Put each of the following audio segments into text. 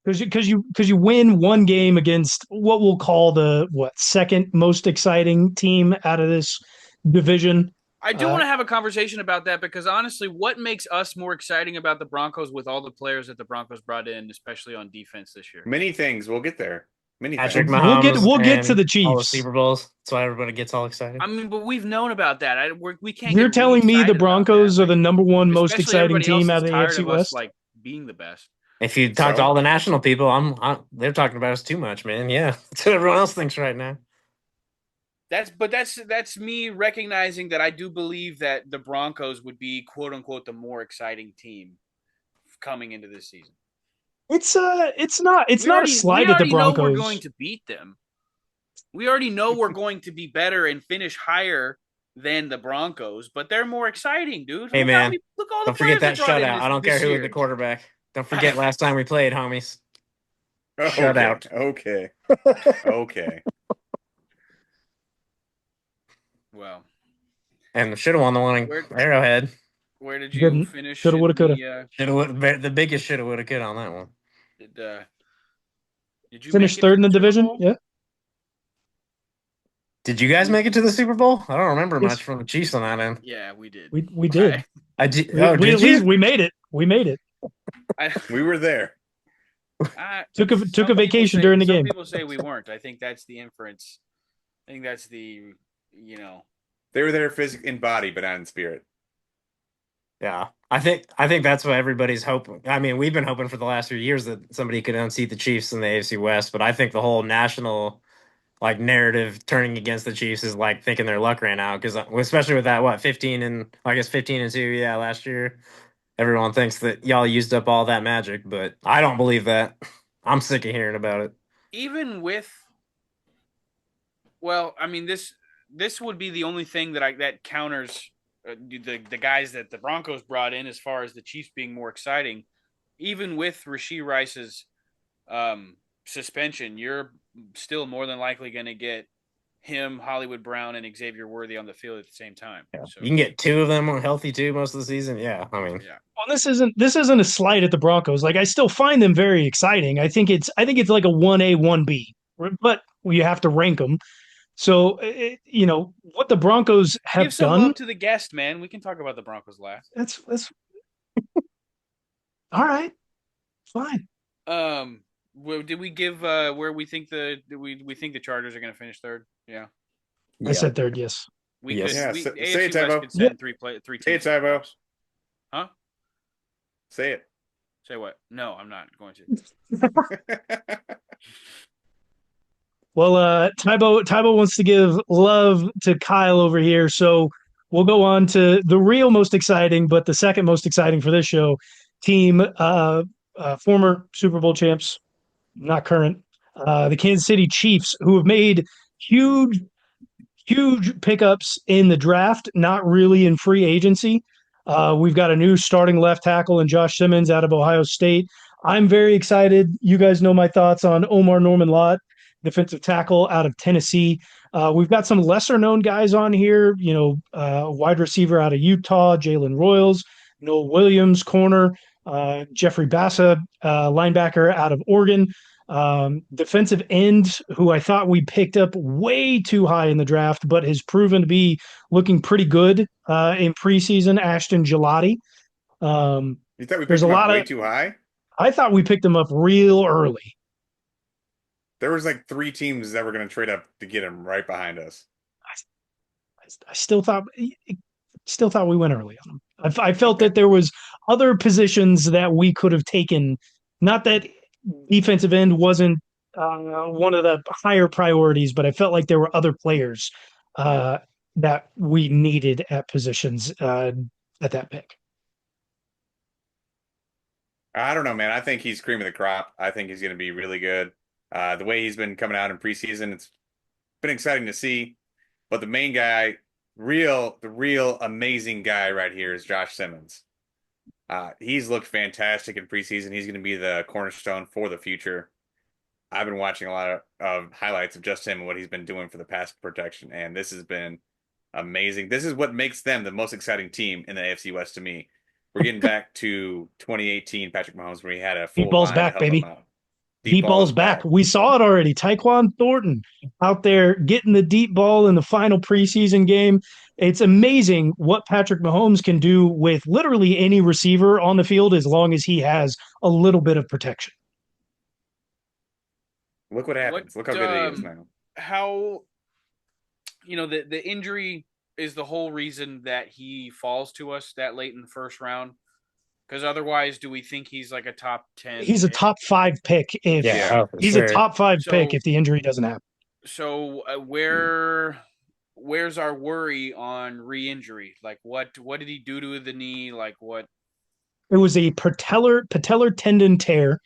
Because you win one game against what we'll call the second most exciting team out of this division. I do Uh, want to have a conversation about that because honestly, what makes us more exciting about the Broncos with all the players that the Broncos brought in, especially on defense this year? Many things. We'll get there. Many Patrick things. Mahomes we'll get to and the all the Chiefs. Super Bowls. That's why everybody gets all excited. I mean, but we've known about that. We can't You're get really telling me the excited about that. Broncos are Like, the number one most especially exciting everybody else team is out of the tired AFC of us West? like being the best. If you talk to So all the national people, they're talking about us too much, man. Yeah, that's what everyone else thinks right now. That's me recognizing that I do believe that the Broncos would be quote unquote the more exciting team coming into this season. It's not a We slight at the already know we're going Broncos. to beat them. We already know we're going to be better and finish higher than the Broncos, but they're more exciting, dude. Hey, man, Look all the don't forget players we that brought in shutout. I don't care this who was the year. quarterback. Don't forget last time we played, homies. okay, Shutout. okay, okay. Well, And should have won the one in where Arrowhead. where did you Didn't. finish Shoulda, woulda, in coulda. Should have the biggest should have would have could on that one. did, did you make Finished it to third in the the Super division. Bowl? Yeah. Did you guys make it to the Super Bowl? I don't remember Yes, much from the Chiefs on that end. Yeah, we did. we did. I, I did. We, Oh, we at did least you? we made it. We made it. I, We were there. Took a some people vacation during the some game. people say we weren't. I think that's the inference. I think that's the you know They were there physically in body, but not in spirit. Yeah, I think that's what everybody's hoping. I mean, we've been hoping for the last few years that somebody could unseat the Chiefs in the AFC West, but I think the whole national like narrative turning against the Chiefs is like thinking their luck ran out because especially with that 15 and I guess 15-2, yeah, last year. Everyone thinks that y'all used up all that magic, but I don't believe that. I'm sick of hearing about it. even with well, I mean this would be the only thing that counters the guys that the Broncos brought in as far as the Chiefs being more exciting. Even with Rashee Rice's suspension, you're still more than likely going to get him, Hollywood Brown, and Xavier Worthy on the field at the same time. Yeah. So You can get two of them healthy too most of the season. Yeah, I mean, yeah, Well, this isn't a slight at the Broncos. Like I still find them very exciting. I think it's like a 1A 1B, but you have to rank them. So what the Broncos give have some done. love to the guest, man. We can talk about the Broncos last. That's all right. Fine. Did we give where we think we think the Chargers are going to finish third? Yeah, I yeah, said third. Yes. we yes. could. Yeah, We say AFC it, West Tybo. could Yeah. send three Say it, teams to the Tybo. playoffs. Huh? Say it. Say what? No, I'm not going to. Well, Tybo wants to give love to Kyle over here, so we'll go on to the real most exciting, but the second most exciting for this show team, former Super Bowl champs, not current, the Kansas City Chiefs, who have made huge, huge pickups in the draft, not really in free agency. We've got a new starting left tackle in Josh Simmons out of Ohio State. I'm very excited. You guys know my thoughts on Omar Norman Lott, defensive tackle out of Tennessee. We've got some lesser known guys on here, wide receiver out of Utah, Jalen Royals, Noel Williams, corner, Jeffrey Bassa, linebacker out of Oregon. Defensive end, who I thought we picked up way too high in the draft, but has proven to be looking pretty good in preseason. Ashton Gelati. Um, You thought we there's picked a him up lot way of. too high? I thought we picked him up real early. There was like three teams that were going to trade up to get him right behind us. I still thought we went early on him. I felt Okay. that there was other positions that we could have taken. Not that defensive end wasn't one of the higher priorities, but I felt like there were other players uh, that we needed at positions at that pick. I don't know, man. I think he's cream of the crop. I think he's going to be really good. The way he's been coming out in preseason, it's been exciting to see. But the main guy, the real amazing guy right here is Josh Simmons. He's looked fantastic in preseason. He's going to be the cornerstone for the future. I've been watching a lot of highlights of just him and what he's been doing for the pass protection, and this has been amazing. This is what makes them the most exciting team in the AFC West to me. We're getting back to 2018 Patrick Mahomes where he had a full Meatballs line to back, help him baby. out. Deep ball's back. We saw it already. Tyquan Thornton out there getting the deep ball in the final preseason game. It's amazing what Patrick Mahomes can do with literally any receiver on the field as long as he has a little bit of protection. Look what happens. Look how good he is now. How, the injury is the whole reason that he falls to us that late in the first round. Because otherwise, do we think he's like a top 10? He's a top 5 pick if he's a top 5 pick if the injury doesn't happen. So where's our worry on re-injury? Like what did he do to the knee? Like what? It was a patellar tendon tear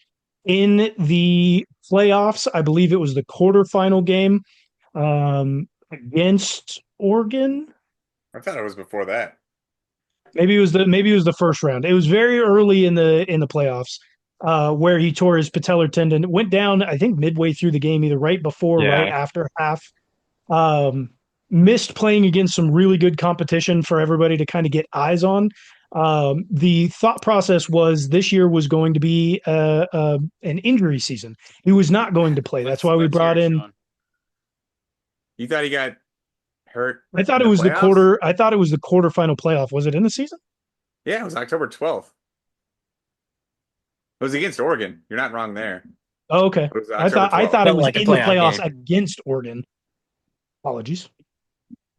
in the playoffs. I believe it was the quarterfinal game against Oregon. I thought it was before that. Maybe it was the first round. It was very early in the playoffs where he tore his patellar tendon. It went down, I think, midway through the game, either right before or right after half. Missed playing against some really good competition for everybody to kind of get eyes on. The thought process was this year was going to be an injury season. He was not going to play. That's why we brought in. Sean. You thought he got hurt? I thought it was the quarterfinal playoff. Was it in the season? Yeah, it was October 12th. It was against Oregon. You're not wrong there. Oh, okay. I thought it was in the playoffs against Oregon. Apologies.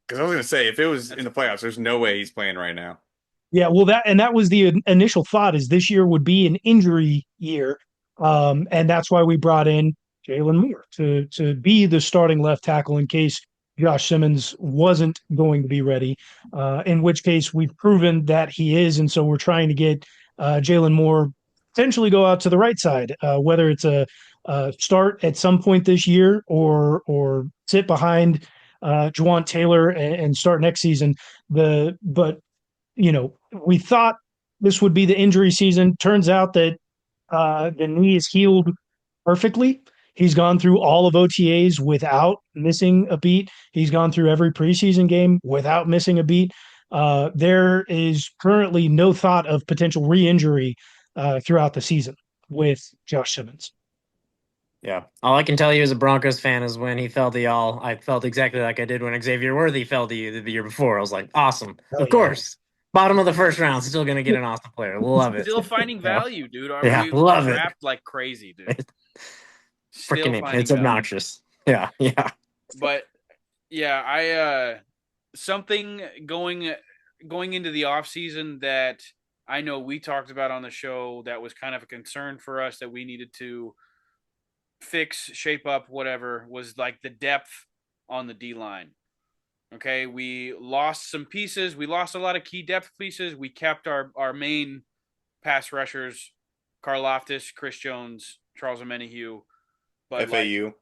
Because I was going to say, if it was in the playoffs, there's no way he's playing right now. Yeah, well, that was the initial thought, is this year would be an injury year, and that's why we brought in Jalen Moore to be the starting left tackle in case Josh Simmons wasn't going to be ready, in which case we've proven that he is, and so we're trying to get Jalen Moore potentially go out to the right side, whether it's a start at some point this year or sit behind Juwan Taylor and start next season. But we thought this would be the injury season. Turns out that the knee is healed perfectly. He's gone through all of OTAs without missing a beat. He's gone through every preseason game without missing a beat. There is currently no thought of potential re-injury throughout the season with Josh Simmons. Yeah. All I can tell you as a Broncos fan is when he fell to y'all, I felt exactly like I did when Xavier Worthy fell to you the year before. I was like, awesome. Of course. Bottom of the first round, still going to get an awesome player. Love it. Still finding value, dude. We love it. Draft like crazy, dude. Freaking it's obnoxious. Yeah. But yeah, I something going into the offseason that I know we talked about on the show that was kind of a concern for us that we needed to fix, shape up, whatever, was like the depth on the D-line. Okay, we lost some pieces. We lost a lot of key depth pieces. We kept our main pass rushers, Karlaftis, Chris Jones, Charles Omenihu. But FAU.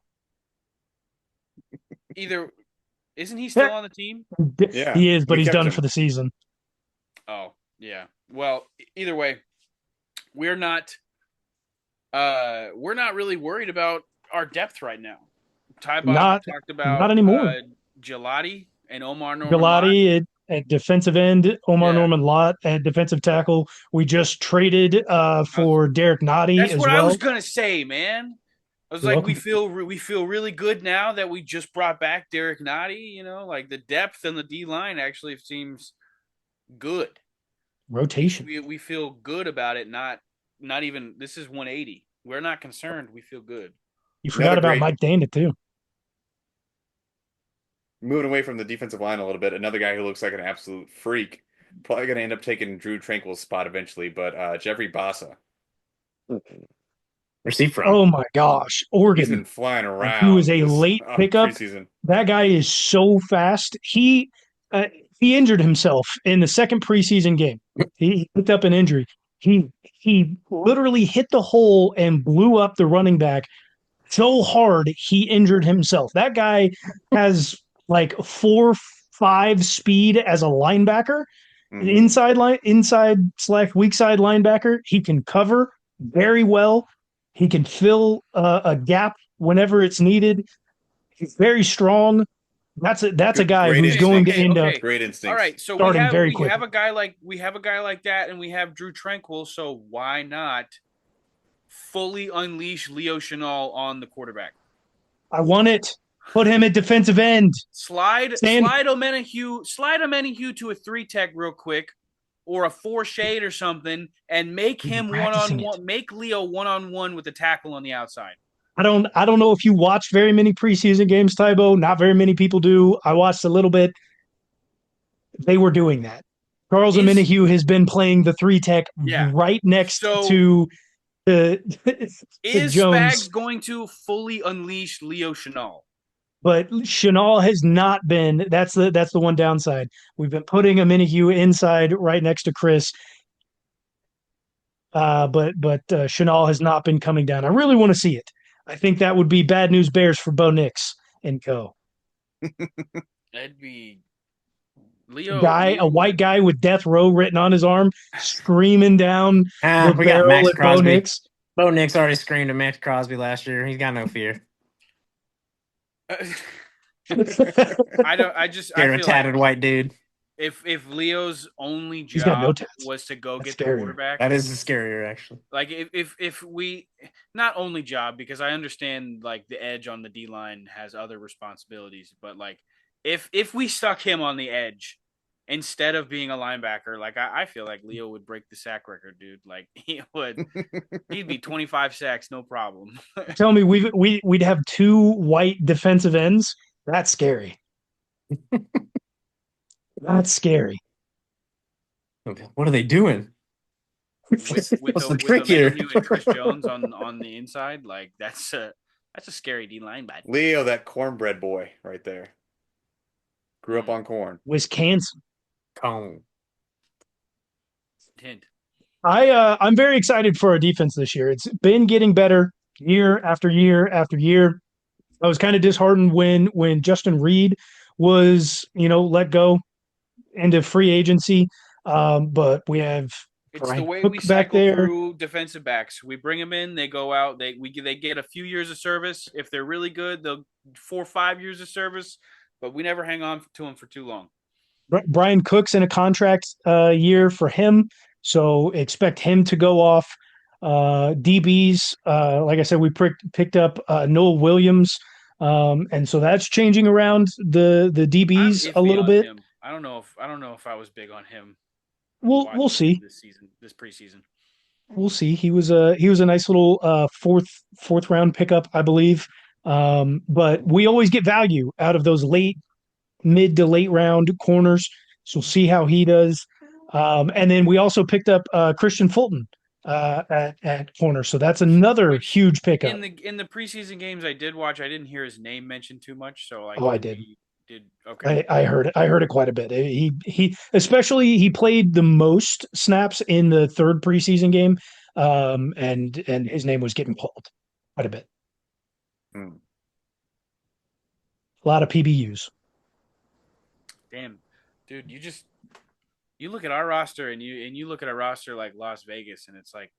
Isn't he still on the team? Yeah, he is, but he's done for the season. Oh, yeah. Well, either way, we're not really worried about our depth right now. Ty Bob talked about not anymore. Gelati and Omar Norman. Gelati at defensive end, Omar Norman Lott at defensive tackle. We just traded for Derek Nottie. That's as what well. I was gonna say, man. I was like, we feel really good now that we just brought back Derek Nottie. Like the depth and the D line actually seems good. Rotation. We feel good about it. Not even. This is 180. We're not concerned. We feel good. You forgot about Mike Dana too. Moving away from the defensive line a little bit, another guy who looks like an absolute freak. Probably going to end up taking Drew Tranquil's spot eventually, but Jeffrey Bassa. Where's he from? Oh my gosh, Oregon. He's been flying around. He was a late pickup. Preseason. That guy is so fast. He injured himself in the second preseason game. He picked up an injury. He literally hit the hole and blew up the running back so hard he injured himself. That guy has like 4.5 speed as a linebacker, inside/weak side linebacker. He can cover very well. He can fill a gap whenever it's needed. He's very strong. That's a guy who's going to end up great instincts. All right, so we have a guy like that, and we have Drew Tranquil. So why not fully unleash Leo Chenal on the quarterback. I want it. Put him at defensive end. Slide Omenihu to a 3-tech real quick, or a 4 shade or something, and make him one-on-one. Make Leo one-on-one with the tackle on the outside. I don't know if you watch very many preseason games, Tybo. Not very many people do. I watched a little bit. They were doing that. Charles Omenihu has been playing the 3-tech right next to is Jones. Spags going to fully unleash Leo Chenal? But Chenal has not been. That's the one downside. We've been putting Omenihu inside right next to Chris. But Chenal has not been coming down. I really want to see it. I think that would be bad news bears for Bo Nix and co. That'd be Leo. A white guy with death row written on his arm, screaming down the we got Max at Crosby. Bo Nix. Bo Nix already screamed at Max Crosby last year. He's got no fear. I feel a tatted white dude. If Leo's only job was to go get the quarterback, that is scarier actually. Like if we not only job, because I understand like the edge on the D line has other responsibilities, but like if we stuck him on the edge instead of being a linebacker, like I feel like Leo would break the sack record, dude. Like he'd be 25 sacks, no problem. Tell me, we'd have 2 white defensive ends. That's scary. That's scary. What are they doing? What's the trick here? And Chris Jones on the inside, like that's a scary D line. But Leo, that cornbread boy right there, grew up on corn. Wisconsin. Cone. Hint. I'm very excited for our defense this year. It's been getting better year after year after year. I was kind of disheartened when Justin Reid was, let go into free agency. But we have Brian the way Cook we cycle through defensive backs. We bring them in, they go out, they get a few years of service. If they're really good, they'll 4 or 5 years of service, but we never hang on to them for too long. Brian Cook's in a contract year for him, so expect him to go off. DBs, like I said, we picked up Noel Williams, and so that's changing around the DBs a little bit. Him. I don't know if I was big on him. We'll see this preseason. We'll see. He was a nice little fourth round pickup, I believe. But we always get value out of those mid to late round corners. So we'll see how he does. And then we also picked up Christian Fulton at corner. So that's another huge pickup. In the preseason games I did watch, I didn't hear his name mentioned too much. So I did. Okay. I heard it. I heard it quite a bit. He especially he played the most snaps in the 3rd preseason game, and his name was getting called quite a bit. A lot of PBUs. Damn, dude, you look at our roster and you look at a roster like Las Vegas, and it's like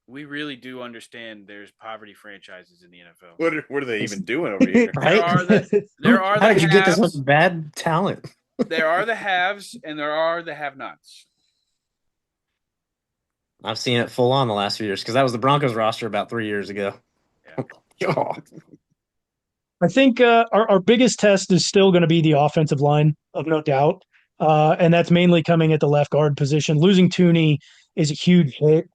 we really do understand there's poverty franchises in the NFL. What are they even doing over here? Right? How did you get this much bad talent? There are the haves and there are the have-nots. I've seen it full on the last few years because that was the Broncos roster about 3 years ago. Yeah. I think our biggest test is still going to be the offensive line, of no doubt, and that's mainly coming at the left guard position. Losing Tooney is a huge hit.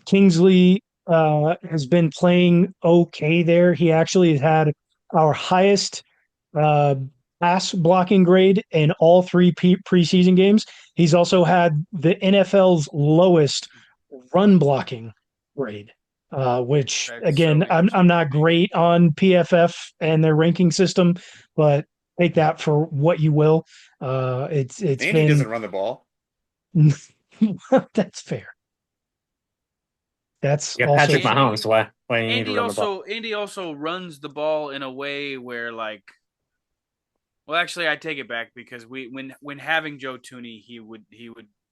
Kingsley has been playing okay there. He actually has had our highest pass blocking grade in all 3 preseason games. He's also had the NFL's lowest run blocking grade, which that's again, I'm not great on PFF and their ranking system, but take that for what you will. Andy doesn't run the ball. That's fair. That's also Patrick Mahomes. Why you need to run the ball? Andy also runs the ball in a way where, like, well, actually, I take it back because when having Joe Tooney, he would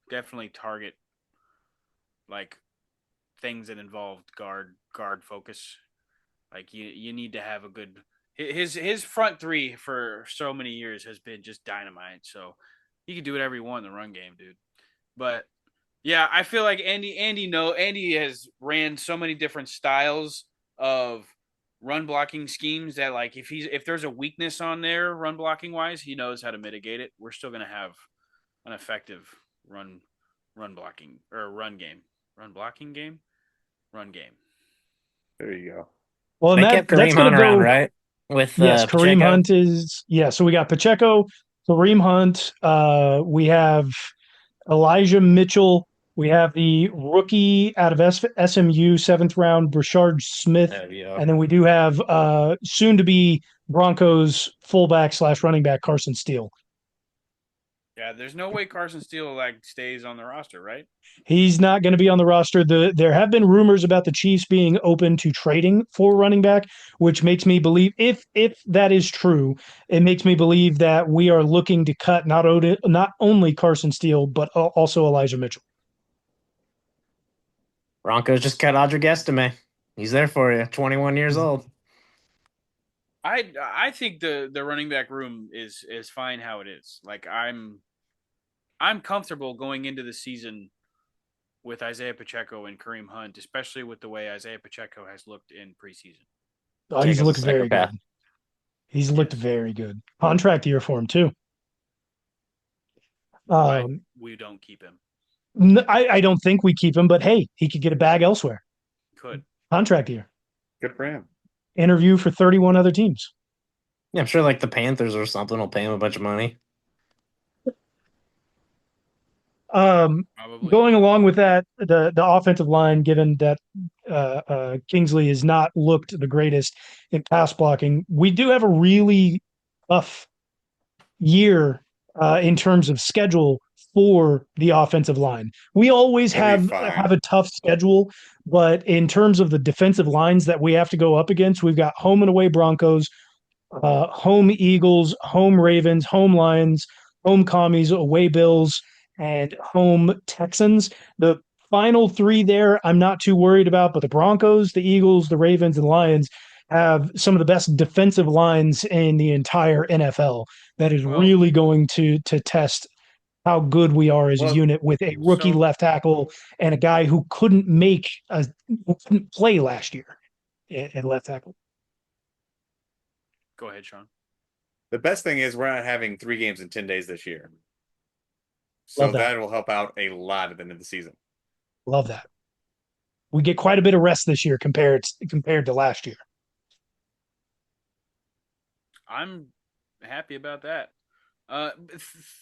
definitely target like things that involved guard focus. Like you need to have a good his front 3 for so many years has been just dynamite. So he could do whatever he want in the run game, dude. But Yeah, I feel like Andy has ran so many different styles of run blocking schemes that like if there's a weakness on there run blocking wise, he knows how to mitigate it. We're still gonna have an effective run run blocking or run game. Run blocking game? Run game. There you go. Well, and They kept that's Kareem going Hunt to around, go. right? With Yes, Kareem Pacheco. Hunt is. Yeah, so we got Pacheco, Kareem Hunt. We have Elijah Mitchell. We have the rookie out of SMU, seventh round, Brashard Smith. There you go. And then we do have soon to be Broncos fullback / running back Carson Steele. Yeah, there's no way Carson Steele like stays on the roster, right? He's not going to be on the roster. There have been rumors about the Chiefs being open to trading for running back, which makes me believe if that is true, it makes me believe that we are looking to cut not only Carson Steele but also Elijah Mitchell. Broncos just cut Audric Estime. He's there for you. 21 years old. I think the running back room is fine how it is. Like I'm comfortable going into the season with Isaiah Pacheco and Kareem Hunt, especially with the way Isaiah Pacheco has looked in preseason. Oh, he's Jacob's looked a very psychopath. good. He's looked very good. Contract year for him too. Why we don't keep him? I don't think we keep him, but hey, he could get a bag elsewhere. Could. Contract year. Good for him. Interview for 31 other teams. Yeah, I'm sure like the Panthers or something will pay him a bunch of money. Probably. Going along with that, the offensive line, given that Kingsley has not looked the greatest in pass blocking, we do have a really tough year in terms of schedule for the offensive line. We always He'll be have fine. a tough schedule, but in terms of the defensive lines that we have to go up against, we've got home and away Broncos, home Eagles, home Ravens, home Lions, home Commies, away Bills, and home Texans. The final three there, I'm not too worried about, but the Broncos, the Eagles, the Ravens, and Lions have some of the best defensive lines in the entire NFL. That is really going to test how good we are as a unit with a rookie left tackle and a guy who couldn't play last year at left tackle. Go ahead, Sean. The best thing is we're not having 3 games in 10 days this year. So that will help out a lot at the end of the season. Love that. We get quite a bit of rest this year compared to last year. I'm happy about that.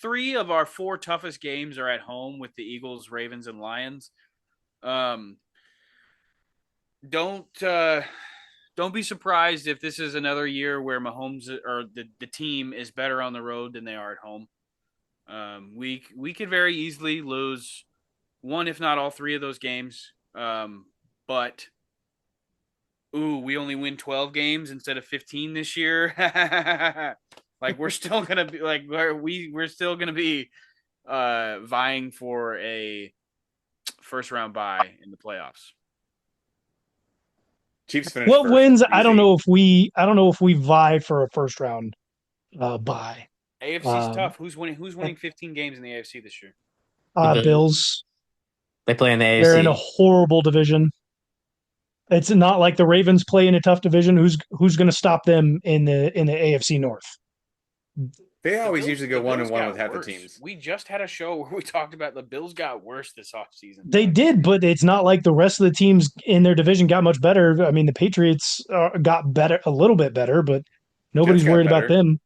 3 of our 4 toughest games are at home with the Eagles, Ravens, and Lions. Don't be surprised if this is another year where Mahomes or the team is better on the road than they are at home. We could very easily lose one, if not all 3 of those games. But we only win 12 games instead of 15 this year. Like we're still gonna be like we're still gonna be vying for a first round bye in the playoffs. Chiefs finished what first. wins? Easy. I don't know if we vie for a first round bye. AFC's tough. Who's winning 15 games in the AFC this year? Bills. They play in the AFC. They're in a horrible division. It's not like the Ravens play in a tough division. Who's going to stop them in the AFC North? They always usually go 1-1 with half the teams. We just had a show where we talked about the Bills got worse this offseason. They did, but it's not like the rest of the teams in their division got much better. I mean, the Patriots got better, a little bit better, but nobody's worried about them.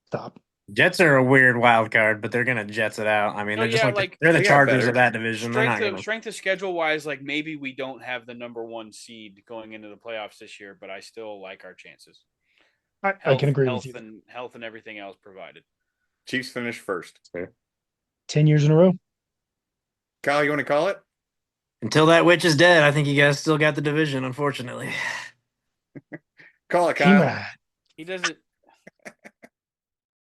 Stop. Jets are a weird wild card, but they're gonna Jets it out. I mean, they're just they're the Chargers of that division. Strength of schedule wise, like maybe we don't have the number 1 seed going into the playoffs this year, but I still like our chances. I can agree with you. Health and everything else provided. Chiefs finished first. 10 years in a row. Kyle, you want to call it? Until that witch is dead, I think you guys still got the division, unfortunately. Call it, Kyle. He doesn't.